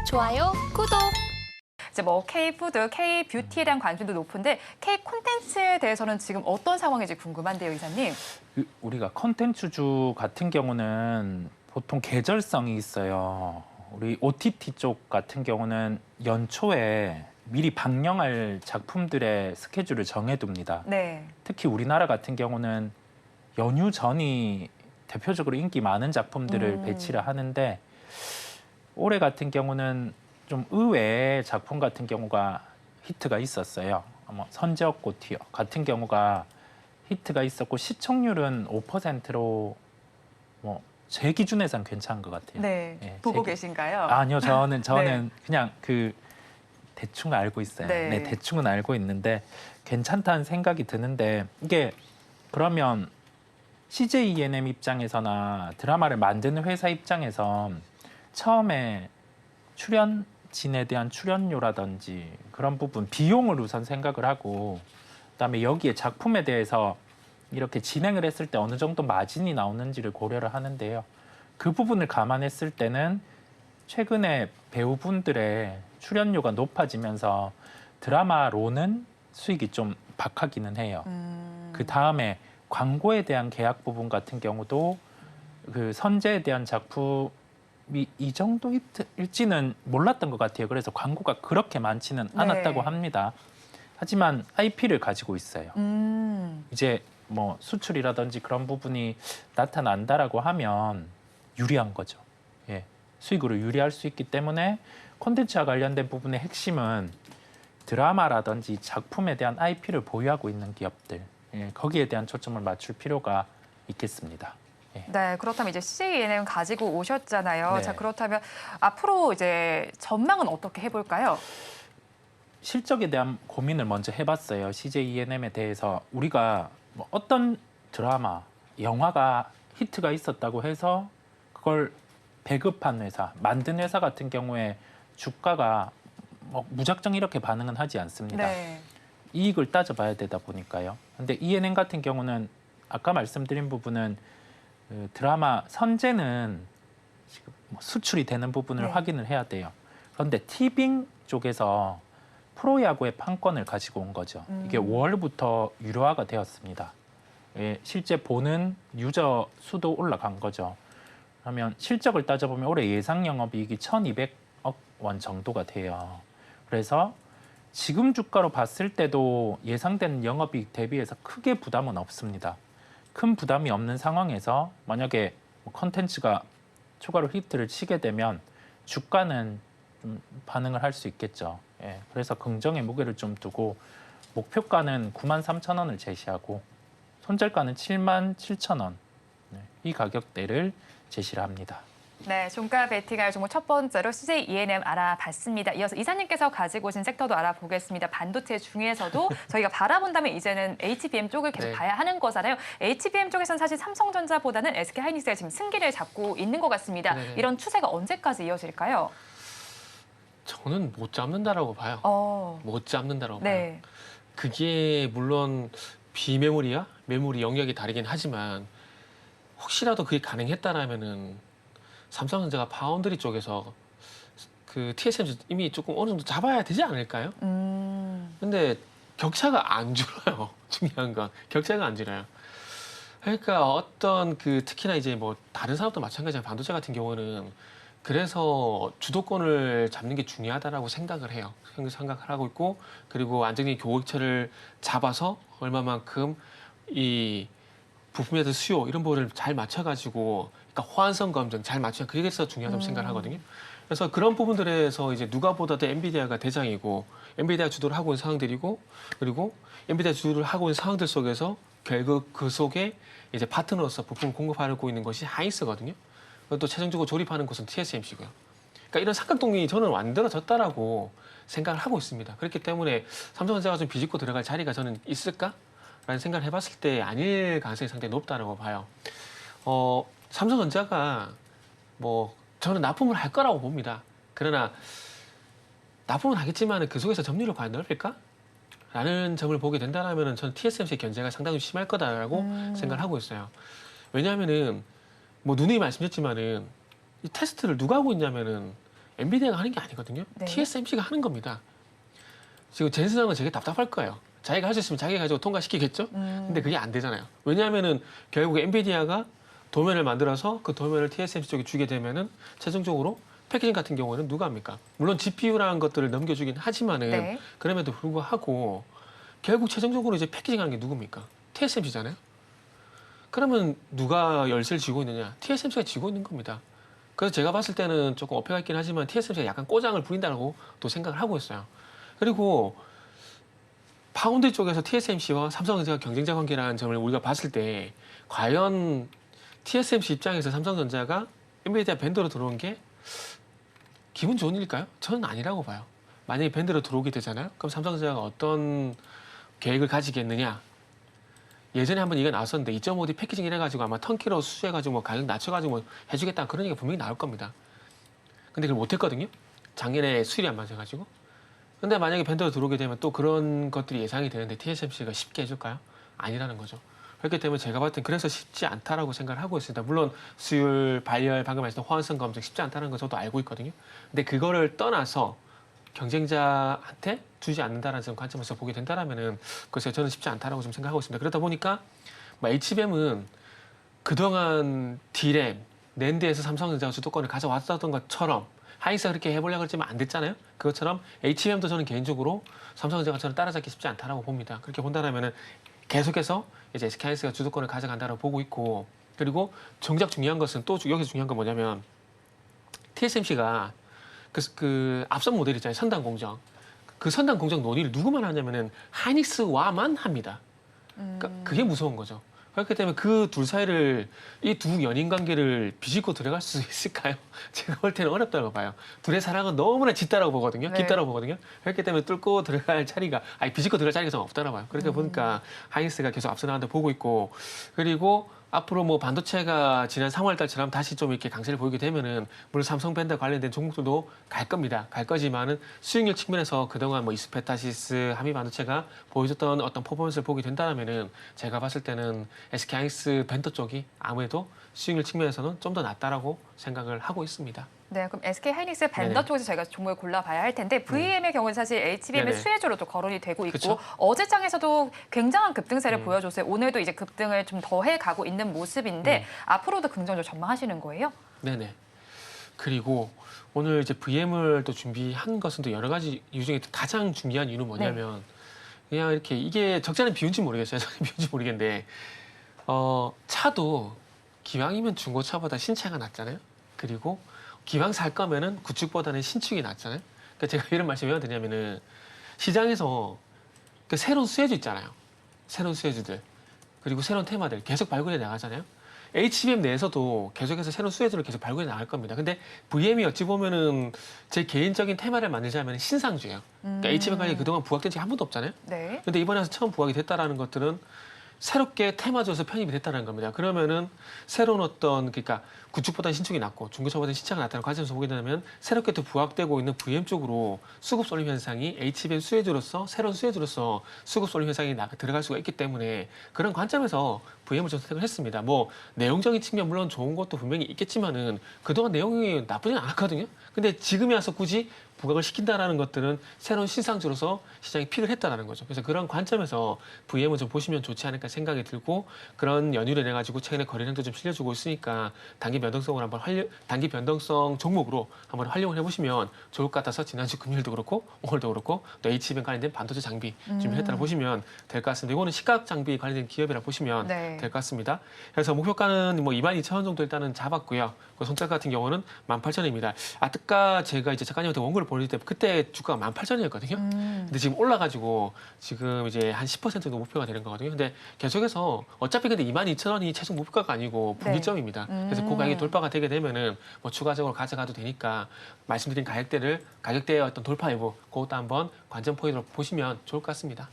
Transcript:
좋아요, 구독. 이제 뭐 K푸드, K뷰티에 대한 관심도 높은데 K콘텐츠에 대해서는 지금 어떤 상황인지 궁금한데요, 이사님. 우리가 콘텐츠주 같은 경우는 보통 계절성이 있어요. 우리 OTT 쪽 같은 경우는 연초에 미리 방영할 작품들의 스케줄을 정해둡니다. 네. 특히 우리나라 같은 경우는 연휴 전이 대표적으로 인기 많은 작품들을 배치를 하는데 올해 같은 경우는 좀 의외의 작품 같은 경우가 히트가 있었어요. 선제업고티어 같은 경우가 히트가 있었고 시청률은 5%로 제 기준에선 괜찮은 것 같아요. 네. 예, 보고 계신가요? 아니요, 저는 네. 그냥 대충 알고 있어요. 네. 네, 대충은 알고 있는데 괜찮다는 생각이 드는데 이게 그러면 CJ ENM 입장에서나 드라마를 만드는 회사 입장에서 처음에 출연진에 대한 출연료라든지 그런 부분 비용을 우선 생각을 하고 그다음에 여기에 작품에 대해서 이렇게 진행을 했을 때 어느 정도 마진이 나오는지를 고려를 하는데요. 그 부분을 감안했을 때는 최근에 배우분들의 출연료가 높아지면서 드라마로는 수익이 좀 박하기는 해요. 그 다음에 광고에 대한 계약 부분 같은 경우도 그 선제에 대한 작품이 이 정도 일지는 몰랐던 것 같아요. 그래서 광고가 그렇게 많지는 않았다고 합니다. 하지만 IP를 가지고 있어요. 이제 뭐 수출이라든지 그런 부분이 나타난다라고 하면 유리한 거죠. 예, 수익으로 유리할 수 있기 때문에 콘텐츠와 관련된 부분의 핵심은 드라마라든지 작품에 대한 IP를 보유하고 있는 기업들, 거기에 대한 초점을 맞출 필요가 있겠습니다. 네, 그렇다면 이제 CJ ENM 가지고 오셨잖아요. 네. 자, 그렇다면 앞으로 이제 전망은 어떻게 해볼까요? 실적에 대한 고민을 먼저 해봤어요. CJ ENM에 대해서 우리가 뭐 어떤 드라마, 영화가 히트가 있었다고 해서 그걸 배급한 회사, 만든 회사 같은 경우에 주가가 무작정 이렇게 반응은 하지 않습니다. 네. 이익을 따져봐야 되다 보니까요. 근데 ENM 같은 경우는 아까 말씀드린 부분은 그 드라마 선제는 지금 수출이 되는 부분을 네. 확인을 해야 돼요. 그런데 티빙 쪽에서 프로야구의 판권을 가지고 온 거죠. 이게 5월부터 유료화가 되었습니다. 실제 보는 유저 수도 올라간 거죠. 그러면 실적을 따져보면 올해 예상 영업이익이 1,200억 원 정도가 돼요. 그래서 지금 주가로 봤을 때도 예상되는 영업이익 대비해서 크게 부담은 없습니다. 큰 부담이 없는 상황에서 만약에 컨텐츠가 추가로 히트를 치게 되면 주가는 좀 반응을 할 수 있겠죠. 그래서 긍정의 무게를 좀 두고 목표가는 93,000원을 제시하고 손절가는 77,000원 이 가격대를 제시를 합니다. 네, 종가 베팅할 종목 첫 번째로 CJ ENM 알아봤습니다. 이어서 이사님께서 가지고 오신 섹터도 알아보겠습니다. 반도체 중에서도 저희가 바라본다면 이제는 HBM 쪽을 계속 봐야 하는 거잖아요. HBM 쪽에서는 사실 삼성전자보다는 SK하이닉스가 지금 승기를 잡고 있는 것 같습니다. 이런 추세가 언제까지 이어질까요? 저는 못 잡는다라고 봐요. 못 잡는다라고 봐요. 그게 물론 비메모리와 메모리 영역이 다르긴 하지만 혹시라도 그게 가능했다라면은 삼성전자가 파운드리 쪽에서 그 TSMC 이미 조금 어느 정도 잡아야 되지 않을까요? 근데 격차가 안 줄어요. 중요한 건 격차가 안 줄어요. 그러니까 어떤 그 특히나 이제 뭐 다른 산업도 마찬가지지만 반도체 같은 경우는 그래서 주도권을 잡는 게 중요하다라고 생각을 해요. 생각을 하고 있고 그리고 안정적인 교육처를 잡아서 얼마만큼 이 부품에 대한 수요 이런 부분을 잘 맞춰가지고 그러니까 호환성 검증 잘 맞춰야 그게 더 중요하다고 생각을 하거든요. 그래서 그런 부분들에서 이제 누가 보다도 엔비디아가 대장이고 엔비디아 주도를 하고 있는 상황들이고 그리고 엔비디아 주도를 하고 있는 상황들 속에서 결국 그 속에 이제 파트너로서 부품 공급하고 있는 것이 하이스거든요. 또 최종적으로 조립하는 곳은 TSMC고요. 그러니까 이런 삼각동이 저는 만들어졌다라고 생각을 하고 있습니다. 그렇기 때문에 삼성전자가 좀 비집고 들어갈 자리가 저는 있을까라는 생각을 해봤을 때 아닐 가능성이 상당히 높다라고 봐요. 삼성전자가 뭐 저는 납품을 할 거라고 봅니다. 그러나 납품은 하겠지만 그 속에서 점유율을 과연 넓힐까? 라는 점을 보게 된다면 저는 TSMC의 견제가 상당히 심할 거다라고 생각을 하고 있어요. 왜냐하면은 뭐 누누이 말씀드렸지만은 이 테스트를 누가 하고 있냐면은 엔비디아가 하는 게 아니거든요. 네. TSMC가 하는 겁니다. 지금 젠슨하고 되게 답답할 거예요. 자기가 할 수 있으면 자기가 가지고 통과시키겠죠? 근데 그게 안 되잖아요. 왜냐하면은 결국 엔비디아가 도면을 만들어서 그 도면을 TSMC 쪽에 주게 되면은 최종적으로 패키징 같은 경우는 누가 합니까? 물론 GPU라는 것들을 넘겨주긴 하지만은 네. 그럼에도 불구하고 결국 최종적으로 이제 패키징하는 게 누굽니까? TSMC잖아요. 그러면 누가 열쇠를 쥐고 있느냐? TSMC가 쥐고 있는 겁니다. 그래서 제가 봤을 때는 조금 어폐가 있긴 하지만 TSMC가 약간 꼬장을 부린다고 또 생각을 하고 있어요. 그리고 파운드리 쪽에서 TSMC와 삼성전자가 경쟁자 관계라는 점을 우리가 봤을 때 과연 TSMC 입장에서 삼성전자가 엔비디아 밴더로 들어온 게 기분 좋은 일일까요? 저는 아니라고 봐요. 만약에 밴드로 들어오게 되잖아요. 그럼 삼성전자가 어떤 계획을 가지겠느냐? 예전에 한번 이게 나왔었는데 2.5D 패키징 이래가지고 아마 턴키로 수주해가지고 뭐 가격 낮춰가지고 뭐 해주겠다 그런 얘기가 분명히 나올 겁니다. 근데 그걸 못했거든요. 작년에 수율이 안 맞아가지고. 근데 만약에 밴드로 들어오게 되면 또 그런 것들이 예상이 되는데 TSMC가 쉽게 해줄까요? 아니라는 거죠. 그렇기 때문에 제가 봤을 땐 그래서 쉽지 않다라고 생각을 하고 있습니다. 물론 수율, 발열, 방금 말씀드린 호환성 검증 쉽지 않다는 거 저도 알고 있거든요. 근데 그거를 떠나서 경쟁자한테 주지 않는다라는 관점에서 보게 된다라면은 글쎄요 저는 쉽지 않다라고 좀 생각하고 있습니다. 그러다 보니까 뭐 HBM은 그동안 D램, 낸드에서 삼성전자가 주도권을 가져왔었던 것처럼 하이닉스가 그렇게 해보려고 했지만 안 됐잖아요. 그것처럼 HBM도 저는 개인적으로 삼성전자가 저는 따라잡기 쉽지 않다라고 봅니다. 그렇게 본다라면은 계속해서 이제 SK 하이닉스가 주도권을 가져간다고 보고 있고 그리고 정작 중요한 것은 또 여기서 중요한 건 뭐냐면 TSMC가 그 앞선 모델 있잖아요. 선단 공정. 그 선단 공정 논의를 누구만 하냐면은 하이닉스와만 합니다. 그러니까 그게 무서운 거죠. 그렇기 때문에 그 둘 사이를 이 두 연인 관계를 비집고 들어갈 수 있을까요? 제가 볼 때는 어렵다고 봐요. 둘의 사랑은 너무나 짙다라고 보거든요. 네. 깊다라고 보거든요. 그렇기 때문에 뚫고 들어갈 자리가 아니 비집고 들어갈 자리가 좀 없다라고 봐요. 그러니까 보니까 하이닉스가 계속 앞서 나간다 보고 있고 그리고 앞으로 뭐 반도체가 지난 3월 달처럼 다시 좀 이렇게 강세를 보이게 되면은 물론 삼성 밴드 관련된 종목들도 갈 겁니다. 갈 거지만은 수익률 측면에서 그동안 뭐 이스페타시스, 하미 반도체가 보여줬던 어떤 퍼포먼스를 보게 된다면은 제가 봤을 때는 SK 하이닉스 밴드 쪽이 아무래도 수익률 측면에서는 좀 더 낫다라고 생각을 하고 있습니다. 네, 그럼 SK 하이닉스 밴더 네네. 쪽에서 저희가 종목을 골라봐야 할 텐데 VM의 경우는 사실 HBM의 네네. 수혜주로도 거론이 되고 있고 그쵸? 어제 장에서도 굉장한 급등세를 보여줬어요. 오늘도 이제 급등을 좀 더해 가고 있는 모습인데 앞으로도 긍정적으로 전망하시는 거예요? 네네. 그리고 오늘 이제 VM을 또 준비한 것은 또 여러 가지 이유 중에 가장 중요한 이유는 뭐냐면 그냥 이렇게 이게 적자는 비운지 모르겠어요. 적자는 비운지 모르겠는데 차도 기왕이면 중고차보다 신차가 낫잖아요. 그리고 기왕 살 거면은 구축보다는 신축이 낫잖아요. 그러니까 제가 이런 말씀을 왜 드리냐면은 시장에서 그 새로운 수혜주 있잖아요. 새로운 수혜주들 그리고 새로운 테마들 계속 발굴해 나가잖아요. HBM 내에서도 계속해서 새로운 수혜주를 계속 발굴해 나갈 겁니다. 근데 VM이 어찌 보면은 제 개인적인 테마를 만들자면 신상주예요. 그러니까 HBM 관련이 그동안 부각된 적이 한 번도 없잖아요. 네. 근데 이번에 와서 처음 부각이 됐다라는 것들은 새롭게 테마주에서 편입이 됐다는 겁니다. 그러면은 새로운 어떤 그러니까 구축보다는 신축이 낫고 중고차보다는 신차가 낫다는 관점에서 보게 되면 새롭게 또 부각되고 있는 VM 쪽으로 수급 쏠림 현상이 HBM 수혜주로서 새로운 수혜주로서 수급 쏠림 현상이 들어갈 수가 있기 때문에 그런 관점에서 VM을 좀 선택을 했습니다. 뭐 내용적인 측면 물론 좋은 것도 분명히 있겠지만은 그동안 내용이 나쁘진 않았거든요. 근데 지금에 와서 굳이 부각을 시킨다라는 것들은 새로운 신상주로서 시장이 픽을 했다라는 거죠. 그래서 그런 관점에서 VM을 좀 보시면 좋지 않을까 생각이 들고 그런 연유를 내 가지고 최근에 거래량도 좀 실려주고 있으니까 단기 변동성을 한번 단기 변동성 종목으로 한번 활용을 해보시면 좋을 것 같아서 지난주 금요일도 그렇고 오늘도 그렇고 또 HBM 관련된 반도체 장비 준비했다라 보시면 될 것 같습니다. 이거는 시각 장비 관련된 기업이라 보시면 네. 될 것 같습니다. 그래서 목표가는 뭐 22,000원 정도 일단은 잡았고요. 그 손절 같은 경우는 18,000원입니다. 아까 제가 이제 작가님한테 원고를 보내줄 때 그때 주가가 18,000원이었거든요. 근데 지금 올라가지고 지금 이제 한 10% 정도 목표가 되는 거거든요. 근데 계속해서 어차피 근데 22,000원이 최종 목표가가 아니고 분기점입니다. 그래서 그 가격이 돌파가 되게 되면은 뭐 추가적으로 가져가도 되니까 말씀드린 가격대의 어떤 돌파 여부 그것도 한번 관전 포인트로 보시면 좋을 것 같습니다.